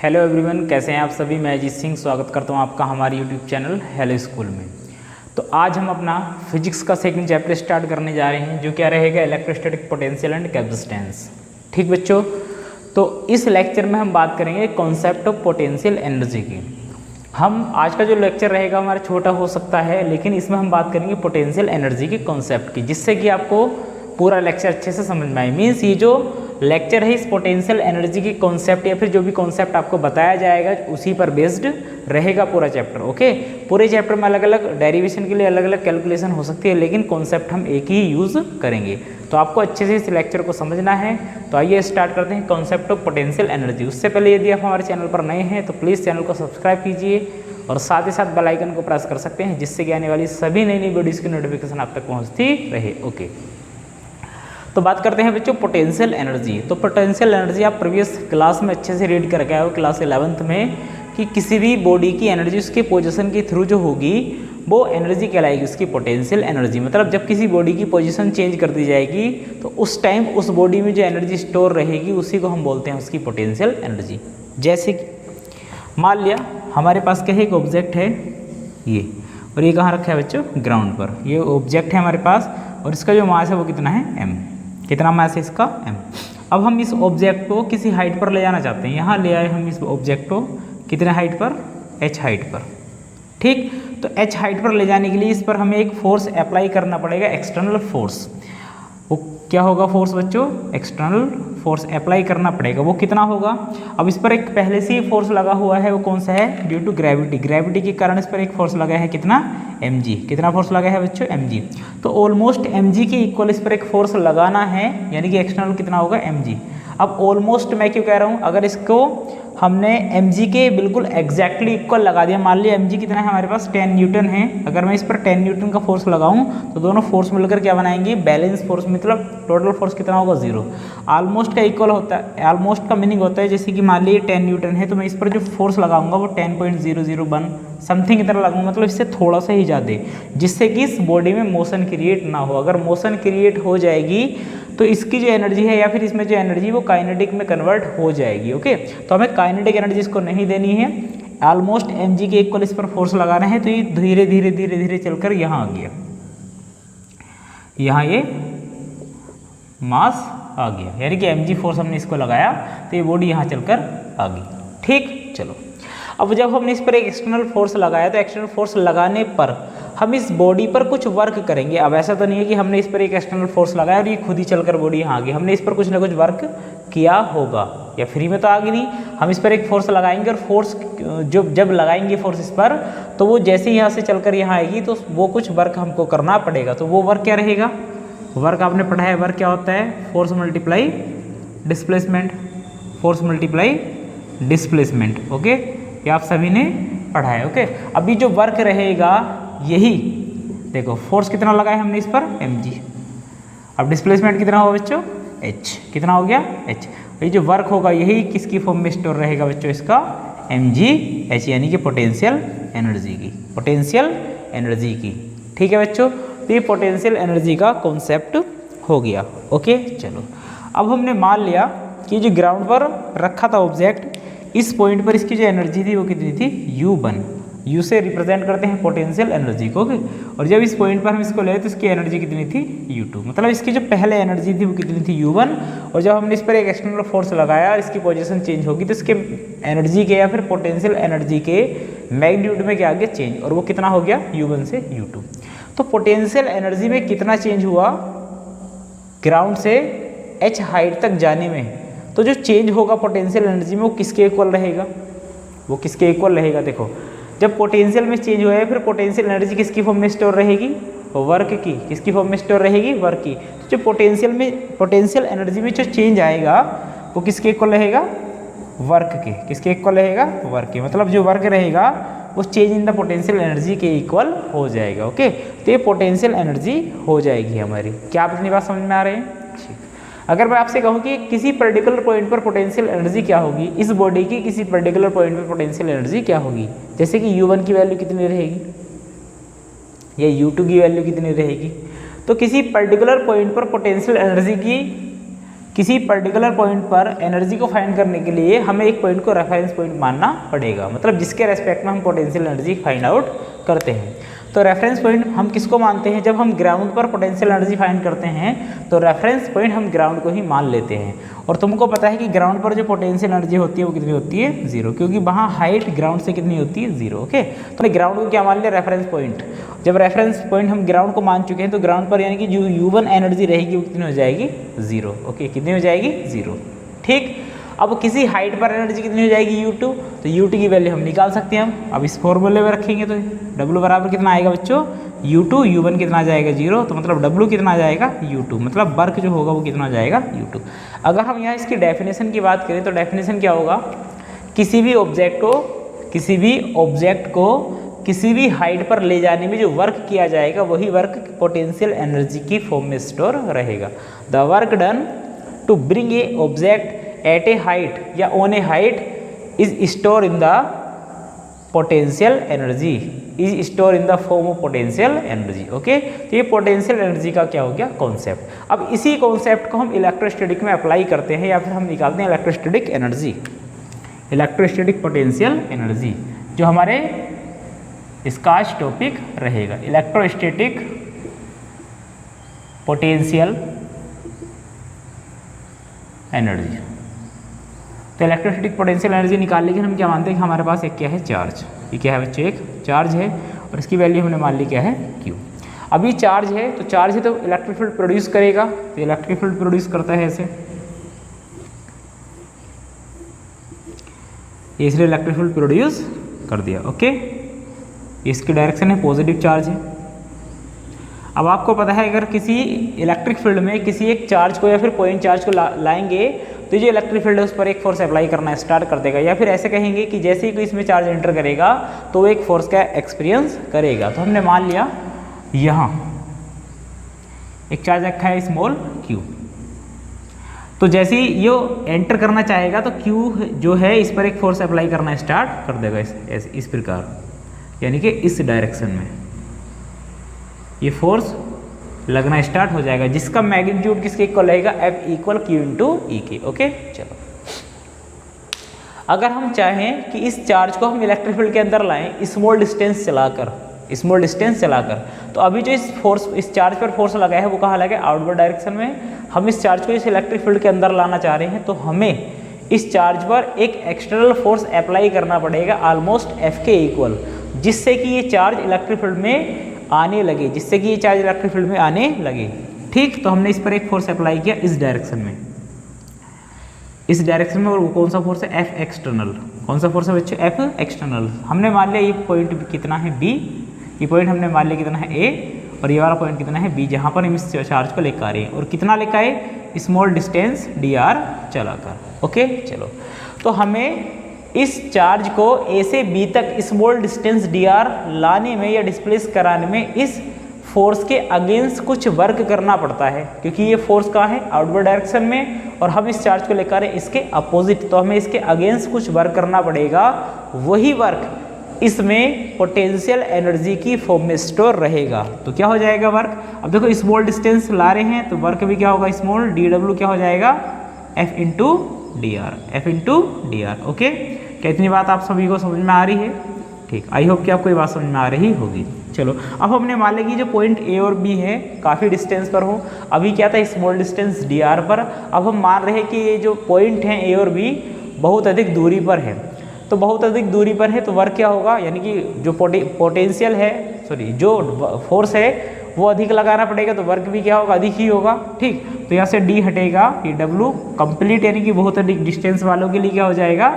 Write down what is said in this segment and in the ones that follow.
Hello everyone, कैसे हैं आप सभी। मैं अजीत सिंह स्वागत करता हूं आपका हमारे यूट्यूब चैनल हेलो स्कूल में। तो आज हम अपना फिजिक्स का सेकंड चैप्टर स्टार्ट करने जा रहे हैं, जो क्या रहेगा इलेक्ट्रोस्टैटिक पोटेंशियल एंड कैपेसिटेंस। ठीक बच्चों, तो इस लेक्चर में हम बात करेंगे कॉन्सेप्ट ऑफ पोटेंशियल एनर्जी की। हम आज का जो लेक्चर रहेगा हमारा छोटा हो सकता है, लेकिन इसमें हम बात करेंगे पोटेंशियल एनर्जी के कॉन्सेप्ट की, जिससे कि आपको पूरा लेक्चर अच्छे से समझ में आए। मीन्स ये जो लेक्चर है इस पोटेंशियल एनर्जी की कॉन्सेप्ट या फिर जो भी कॉन्सेप्ट आपको बताया जाएगा उसी पर बेस्ड रहेगा पूरा चैप्टर। ओके, पूरे चैप्टर में अलग अलग डेरिवेशन के लिए अलग अलग कैलकुलेशन हो सकती है, लेकिन कॉन्सेप्ट हम एक ही यूज़ करेंगे। तो आपको अच्छे से इस लेक्चर को समझना है। तो आइए स्टार्ट करते हैं कॉन्सेप्ट ऑफ पोटेंशियल एनर्जी। उससे पहले यदि आप हमारे चैनल पर नए हैं तो प्लीज़ चैनल को सब्सक्राइब कीजिए और साथ ही साथ बेल आइकन को प्रेस कर सकते हैं, जिससे कि आने वाली सभी नई नई वीडियोज़ की नोटिफिकेशन आप तक पहुँचती रहे। ओके, तो बात करते हैं बच्चों पोटेंशियल एनर्जी। तो पोटेंशियल एनर्जी आप प्रीवियस क्लास में अच्छे से रीड करके आए हो, क्लास 11th में, कि किसी भी बॉडी की एनर्जी उसके पोजीशन के थ्रू जो होगी वो एनर्जी कहलाएगी उसकी पोटेंशियल एनर्जी। मतलब जब किसी बॉडी की पोजीशन चेंज कर दी जाएगी तो उस टाइम उस बॉडी में जो एनर्जी स्टोर रहेगी उसी को हम बोलते हैं उसकी पोटेंशियल एनर्जी। जैसे कि मान लिया हमारे पास क्या है, एक ऑब्जेक्ट है ये, और ये कहाँ रखा है बच्चों, ग्राउंड पर। ये ऑब्जेक्ट है हमारे पास और इसका जो मास है वो कितना है, m। कितना मास है इसका, m। अब हम इस ऑब्जेक्ट को किसी हाइट पर ले जाना चाहते हैं। यहाँ ले आए हम इस ऑब्जेक्ट को कितने हाइट पर, h हाइट पर। ठीक, तो h हाइट पर ले जाने के लिए इस पर हमें एक फोर्स अप्लाई करना पड़ेगा, एक्सटर्नल फोर्स। वो क्या होगा फोर्स बच्चों, एक्सटर्नल फोर्स अप्लाई करना पड़ेगा। वो कितना होगा, अब इस पर एक पहले से ही फोर्स लगा हुआ है, वो कौन सा है, ड्यू टू ग्रेविटी। ग्रेविटी के कारण इस पर एक फोर्स लगा है, कितना, mg। कितना फोर्स लगा है बच्चों, mg। तो ऑलमोस्ट mg के इक्वल इस पर एक फोर्स लगाना है, यानी कि एक्सटर्नल कितना होगा, mg। अब ऑलमोस्ट मैं क्यों कह रहा हूँ, अगर इसको हमने mg के बिल्कुल एग्जैक्टली इक्वल लगा दिया, मान लिया mg कितना है हमारे पास, 10 न्यूटन है। अगर मैं इस पर 10 न्यूटन का फोर्स लगाऊं तो दोनों फोर्स मिलकर क्या बनाएंगे, बैलेंस फोर्स। मतलब टोटल फोर्स कितना होगा, 0। ऑलमोस्ट का इक्वल होता है, ऑलमोस्ट का मीनिंग होता है जैसे कि मान लीजिए 10 न्यूटन है, तो मैं इस पर जो फोर्स लगाऊंगा वो 10.001 समथिंग की तरह लगाऊंगा, मतलब इससे थोड़ा सा ही ज़्यादा, जिससे कि इस बॉडी में मोशन क्रिएट ना हो। अगर मोशन क्रिएट हो जाएगी तो इसकी जो एनर्जी है या फिर इसमें जो एनर्जी वो काइनेटिक में कन्वर्ट हो जाएगी। ओके, तो हमें काइनेटिक एनर्जी इसको नहीं देनी है। ऑलमोस्ट mg के इक्वल इस पर फोर्स लगाना है, तो ये धीरे धीरे धीरे धीरे चलकर यहाँ आ गया, यहाँ ये मास आ गया, यानी कि mg फोर्स हमने इसको लगाया तो ये बॉडी यहाँ चलकर आ गई। ठीक, चलो अब जब हमने इस पर एक एक्सटर्नल फोर्स लगाया तो एक्सटर्नल फोर्स लगाने पर हम इस बॉडी पर कुछ वर्क करेंगे। अब ऐसा तो नहीं है कि हमने इस पर एक एक्सटर्नल फोर्स लगाया और ये खुद ही चलकर बॉडी यहाँ आ गई। हमने इस पर कुछ ना कुछ वर्क किया होगा, या फ्री में तो आ गई नहीं। हम इस पर एक फोर्स लगाएंगे और फोर्स जब लगाएंगे फोर्स इस पर, तो वो जैसे ही यहाँ से चलकर यहाँ आएगी तो वो कुछ वर्क हमको करना पड़ेगा। तो वो वर्क क्या रहेगा, वर्क आपने पढ़ा है, वर्क क्या होता है, force multiply displacement, force multiply displacement. Okay, ये आप सभी ने पढ़ा है। ओके, अभी जो वर्क रहेगा यही देखो, फोर्स कितना लगाया हमने इस पर, mg। अब डिस्प्लेसमेंट कितना होगा बच्चों, h। कितना हो गया, h। ये जो वर्क होगा यही किसकी फॉर्म में स्टोर रहेगा बच्चों, इसका mg h, यानी कि पोटेंशियल एनर्जी की, पोटेंशियल एनर्जी की। ठीक है बच्चों, तो ये पोटेंशियल एनर्जी का कॉन्सेप्ट हो गया। ओके, चलो अब हमने मान लिया कि जो ग्राउंड पर रखा था ऑब्जेक्ट, इस पॉइंट पर इसकी जो एनर्जी थी वो कितनी थी, U1। U से रिप्रेजेंट करते हैं पोटेंशियल एनर्जी को। ओके, और जब इस पॉइंट पर हम इसको ले तो इसकी एनर्जी कितनी थी, U2। मतलब इसकी जो पहले एनर्जी थी वो कितनी थी, U1। और जब हमने इस पर एक एक्सटर्नल फोर्स लगाया, इसकी पोजीशन चेंज होगी तो इसके एनर्जी के या फिर पोटेंशियल एनर्जी के मैग्नीट्यूड में क्या आ गया, चेंज, और वो कितना हो गया, U1 से U2। तो पोटेंशियल एनर्जी में कितना चेंज हुआ ग्राउंड से h हाइट तक जाने में, तो जो चेंज होगा पोटेंशियल एनर्जी में वो किसके इक्वल रहेगा, वो किसके इक्वल रहेगा। देखो, जब पोटेंशियल में चेंज हुआ है फिर पोटेंशियल एनर्जी किसकी फॉर्म में स्टोर रहेगी, वर्क की। किसकी फॉर्म में स्टोर रहेगी, वर्क की। तो जो पोटेंशियल एनर्जी में जो चेंज आएगा वो किसके इक्वल रहेगा, वर्क के। किसके इक्वल रहेगा, वर्क के। मतलब जो वर्क रहेगा वो change in the potential energy के इक्वल हो जाएगा। ओके, तो ये पोटेंशियल एनर्जी हो जाएगी हमारी। क्या आप इतनी बात समझ में आ रहे हैं, ठीक। अगर मैं आपसे कहूँ कि किसी पर्टिकुलर पॉइंट पर पोटेंशियल एनर्जी क्या होगी, इस बॉडी की किसी पर्टिकुलर पॉइंट पर पोटेंशियल एनर्जी क्या होगी, जैसे कि U1 की वैल्यू कितनी रहेगी या U2 की वैल्यू कितनी रहेगी, तो किसी पर्टिकुलर पॉइंट पर पोटेंशियल एनर्जी की किसी पर्टिकुलर पॉइंट पर एनर्जी को फाइंड करने के लिए हमें एक पॉइंट को रेफरेंस पॉइंट मानना पड़ेगा, मतलब जिसके रेस्पेक्ट में हम पोटेंशियल एनर्जी फाइंड आउट करते हैं। तो रेफरेंस पॉइंट हम किसको मानते हैं? जब हम ग्राउंड पर पोटेंशियल एनर्जी फाइंड करते हैं तो रेफरेंस पॉइंट हम ग्राउंड को ही मान लेते हैं। और तुमको पता है कि ग्राउंड पर जो पोटेंशियल एनर्जी होती है वो कितनी होती है? 0, क्योंकि वहाँ हाइट ग्राउंड से कितनी होती है? 0। ओके, तो ग्राउंड को क्या मान लिया? Reference point. जब रेफरेंस पॉइंट हम ग्राउंड को मान चुके हैं तो ग्राउंड पर यानी कि जो U1 एनर्जी रहेगी वो कितनी हो जाएगी? 0। ओके, कितनी हो जाएगी? 0। ठीक, अब किसी हाइट पर एनर्जी कितनी हो जाएगी? U2। तो U2 की वैल्यू हम निकाल सकते हैं। हम अब इस फॉर्मूले में रखेंगे तो W बराबर कितना आएगा बच्चों? U2, U1 कितना आ जाएगा? 0। तो मतलब W कितना आ जाएगा? U2, मतलब वर्क जो होगा वो कितना आ जाएगा? U2। अगर हम यहाँ इसकी डेफिनेशन की बात करें तो डेफिनेशन क्या होगा? किसी भी ऑब्जेक्ट को किसी भी हाइट पर ले जाने में जो वर्क किया जाएगा वही वर्क पोटेंशियल एनर्जी की फॉर्म में स्टोर रहेगा। The work done to bring a object at a height या on a height is store in the potential energy, is store in the form of potential energy. Okay, तो ये potential energy का क्या हो गया? Concept. अब इसी concept को हम इलेक्ट्रोस्टैटिक में अप्लाई करते हैं या फिर हम निकालते हैं electrostatic energy, electrostatic potential energy, जो हमारे इसका आज टॉपिक रहेगा, इलेक्ट्रोस्टैटिक पोटेंशियल एनर्जी। तो इलेक्ट्रोस्टैटिक पोटेंशियल एनर्जी निकालने के हम क्या मानते हैं कि हमारे पास एक क्या है? चार्ज। ये क्या है बच्चों? एक चार्ज है और इसकी वैल्यू हमने मान ली क्या है? Q। अभी चार्ज है तो इलेक्ट्रिक फील्ड प्रोड्यूस करेगा, तो इलेक्ट्रिक फील्ड प्रोड्यूस करता है ऐसे, इसलिए इलेक्ट्रिक फील्ड प्रोड्यूस कर दिया। ओके, इसकी डायरेक्शन है पॉजिटिव चार्ज है। अब आपको पता है अगर किसी इलेक्ट्रिक फील्ड में किसी एक चार्ज को या फिर पॉइंट चार्ज को लाएंगे तो जो इलेक्ट्रिक फील्ड है उस पर एक फोर्स अप्लाई करना स्टार्ट कर देगा, या फिर ऐसे कहेंगे कि जैसे ही कोई इसमें चार्ज एंटर करेगा तो वो एक फोर्स का एक्सपीरियंस करेगा। तो हमने मान लिया यहाँ एक चार्ज रखा है स्मॉल q, तो जैसे ही ये एंटर करना चाहेगा तो q जो है इस पर एक फोर्स अप्लाई करना स्टार्ट कर देगा इस प्रकार, यानी कि इस डायरेक्शन में ये फोर्स लगना स्टार्ट हो जाएगा, जिसका मैग्नीट्यूड किसके इक्वल रहेगा? F = Q × E के। ओके, चलो अगर हम चाहें कि इस चार्ज को हम इलेक्ट्रिक फील्ड के अंदर लाएं स्मॉल डिस्टेंस चलाकर, तो अभी जो इस चार्ज पर फोर्स लगा है वो कहाँ लगा है? आउटवर्ड डायरेक्शन में। हम इस चार्ज को इस इलेक्ट्रिक फील्ड के अंदर लाना चाह रहे हैं तो हमें इस चार्ज पर एक एक्सटर्नल फोर्स अप्लाई करना पड़ेगा ऑलमोस्ट F के इक्वल, जिससे कि ये चार्ज इलेक्ट्रिक फील्ड में आने लगे, ठीक, तो हमने इस पर एक फोर्स अप्लाई किया इस डायरेक्शन में, और वो कौन सा फोर्स है? F external. कौन सा फोर्स है बच्चों? F external. हमने मान लिया ये पॉइंट कितना है? B। ये पॉइंट हमने मान लिया कितना है? A, और ये वाला पॉइंट कितना है? B, जहाँ पर हम इस चार्ज को लेकर आ रहे हैं। और कितना लेकर आए? स्मॉल डिस्टेंस dr चलाकर। ओके, चलो, तो हमें इस चार्ज को A से B तक स्मॉल डिस्टेंस dr लाने में या डिस्प्लेस कराने में इस फोर्स के अगेंस्ट कुछ वर्क करना पड़ता है, क्योंकि ये फोर्स कहाँ है? आउटवर्ड डायरेक्शन में, और हम इस चार्ज को लेकर इसके अपोजिट, तो हमें इसके अगेंस्ट कुछ वर्क करना पड़ेगा। वही वर्क इसमें पोटेंशियल एनर्जी की फॉर्म में स्टोर रहेगा। तो क्या हो जाएगा वर्क? अब देखो स्मॉल डिस्टेंस ला रहे हैं तो वर्क भी क्या होगा? स्मॉल dW क्या हो जाएगा? F × dr। ओके, क्या इतनी बात आप सभी को समझ में आ रही है? ठीक, आई होप कि आपको ये बात समझ में आ रही होगी। चलो, अब हमने मान लिया कि जो पॉइंट A और B है काफ़ी डिस्टेंस पर हो। अभी क्या था? स्मॉल डिस्टेंस dr पर। अब हम मान रहे हैं कि ये जो पॉइंट हैं A और B बहुत अधिक दूरी पर है, तो बहुत अधिक दूरी पर है तो वर्क क्या होगा? यानी कि जो पोटेंशियल है, जो फोर्स है वो अधिक लगाना पड़ेगा, तो वर्क भी क्या होगा? अधिक ही होगा। ठीक, तो यहाँ से D हटेगा, ये W कंप्लीट, यानी कि बहुत अधिक डिस्टेंस वालों के लिए क्या हो जाएगा?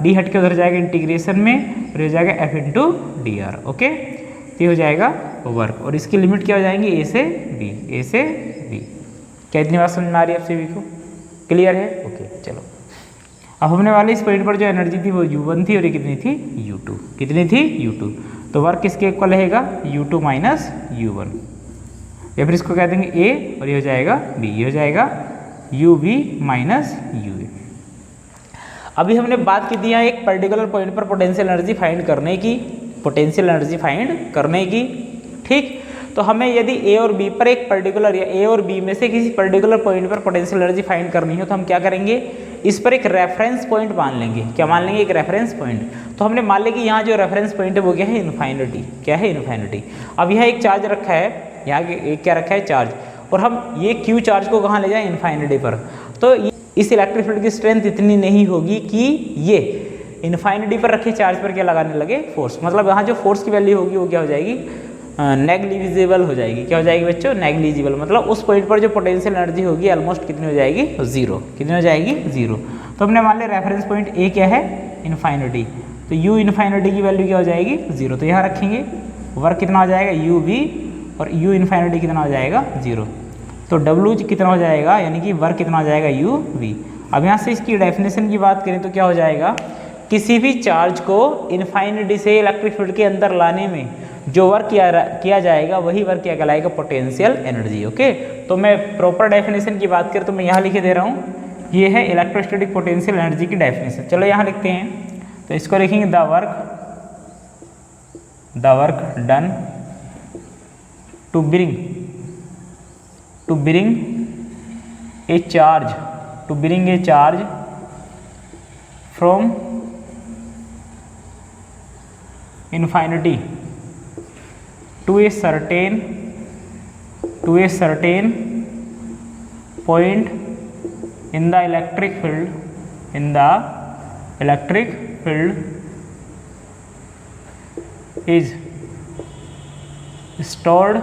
D हट के उधर जाएगा इंटीग्रेशन में, और हो जाएगा F × dr। ओके, तो ये हो जाएगा वर्क, और इसकी लिमिट क्या हो जाएंगी? A से B। क्या इतनी बात समझ में आ रही है आप सभी को? क्लियर है? ओके, चलो, अब हमने वाले इस पॉइंट पर जो एनर्जी थी वो U1 थी और ये कितनी थी? U2। कितनी थी? U2। तो वर्क किसके इक्वल रहेगा? U2 - U1, या फिर इसको कह देंगे A, और ये हो जाएगा B, ये हो जाएगा UB - UA। अभी हमने बात की थी यहाँ एक पर्टिकुलर पॉइंट पर पोटेंशियल एनर्जी फाइंड करने की, ठीक, तो हमें यदि ए और बी पर एक पर्टिकुलर या ए और बी में से किसी पर्टिकुलर पॉइंट पर पोटेंशियल एनर्जी फाइंड करनी हो तो हम क्या करेंगे, इस पर एक रेफरेंस पॉइंट मान लेंगे। क्या मान लेंगे? एक रेफरेंस पॉइंट। तो हमने मान लिया कि यहाँ जो रेफरेंस पॉइंट है वो क्या है? इन्फाइनिटी। क्या है? इन्फाइनिटी। अब यह एक चार्ज रखा है, यहाँ एक क्या रखा है? चार्ज। और हम ये क्यू चार्ज को कहाँ ले जाएं? इन्फाइनिटी पर। तो इस इलेक्ट्रिक फील्ड की स्ट्रेंथ इतनी नहीं होगी कि ये इन्फाइनिटी पर रखे चार्ज पर क्या लगाने लगे? फोर्स। मतलब यहाँ जो फोर्स की वैल्यू होगी वो क्या हो जाएगी? नेग्लिजिबल हो जाएगी। क्या हो जाएगी बच्चों? नेग्लिजिबल। मतलब उस पॉइंट पर जो पोटेंशियल एनर्जी होगी ऑलमोस्ट कितनी हो जाएगी? जीरो। कितनी हो जाएगी? जीरो। तो हमने मान लिया रेफरेंस पॉइंट ए क्या है? इन्फाइनिटी। तो यू इन्फाइनिटी की वैल्यू क्या हो जाएगी? जीरो। तो यहाँ रखेंगे वर्क कितना हो जाएगा? यू वी, और यू इन्फाइनिटी कितना हो जाएगा? जीरो। तो डब्ल्यू कितना हो जाएगा, यानी कि वर्क कितना हो जाएगा? U V. अब यहाँ से इसकी डेफिनेशन की बात करें तो क्या हो जाएगा? किसी भी चार्ज को इन्फाइनिटी से इलेक्ट्रिक फील्ड के अंदर लाने में जो वर्क किया जाएगा वही वर्क क्या कहलाएगा? Potential energy. ओके, तो मैं प्रॉपर डेफिनेशन की बात करें तो मैं यहाँ लिखे दे रहा हूँ, ये है इलेक्ट्रोस्टैटिक पोटेंशियल एनर्जी की डेफिनेशन। चलो यहाँ लिखते हैं, तो इसको लिखेंगे the work done to bring a charge from infinity to a certain point in the electric field is stored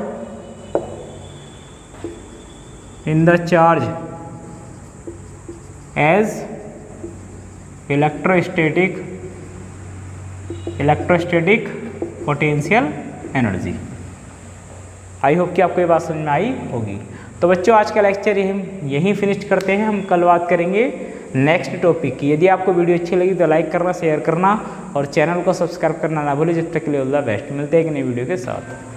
in the charge as electrostatic potential energy. I hope कि आपको ये बात समझ में आई होगी। तो बच्चों आज का लेक्चर यहीं फिनिश करते हैं। हम कल बात करेंगे नेक्स्ट टॉपिक की। यदि आपको वीडियो अच्छी लगी तो लाइक करना, शेयर करना और चैनल को सब्सक्राइब करना ना भूलें। जब तक के लिए ऑल द बेस्ट। मिलते हैं एक नई वीडियो के साथ।